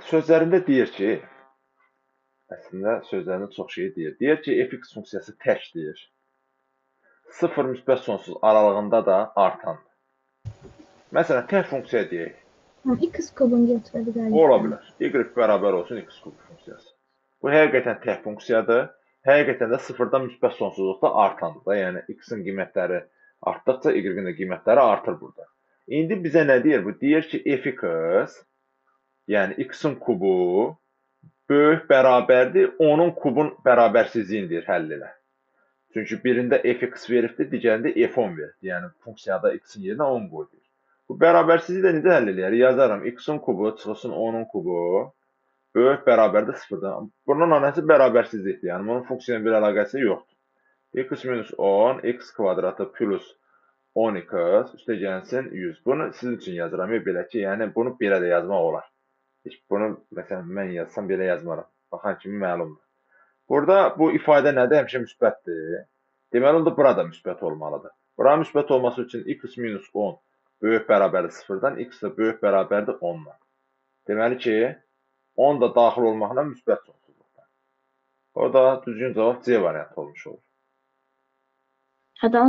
sözlərində deyir ki, əslində sözlərində çox şey deyir. Deyir ki, fx funksiyası təkdir. 0 müsbət sonsuz aralığında da artandır. Məsələn, tək funksiya deyək. X kubunu götürə bilərik. Ola bilər. Y bərabər olsun x kub funksiyası. Bu həqiqətən tək funksiyadır. Həqiqətən də 0-dan müsbət sonsuzluqda artandır da. Yəni, x-in qiymətləri artdıqca y-in də qiymətləri artır burada. İndi bizə nə deyir bu? Deyir ki, fx, yəni x-in kubu böyük bərabərdir, onun kubun bərabərsizliyindir həll elə. Çünki birində fx veribdir, digərində f10 veribdir. Yəni, funksiyada x-in yerinə 10 qoydur. Bu bərabərsizliyi də necə həll eləyər? Yazarım, x-in kubu çıxılsın 10-un kubu böyük bərabərdir 0-dan. Bunun anəsi bərabərsizlikdir. Yəni, bunun funksiyonun bir əlaqəsi yoxdur. X minus 10, x kvadratı plus 10x üstə gəlsin 100. Bunu sizin üçün yazıram. Belə ki, yəni bunu belə də yazmaq olar. Bunu, məsələn, mən yazsam belə yazmaram. Baxan kimi məlumdur. Burada bu ifadə nədir? Həmişə müsbətdir. Deməli, onda burada müsbət olmalıdır. Buranın müsbət olması üçün x minus 10 böyük bərabərdir 0-dan, x də böyük bərabərdir 10-dan. Deməli ki, 10 da daxil olmaqla müsbət sonsuzluqdan. O da düzgün cavab C variantı olmuş olur.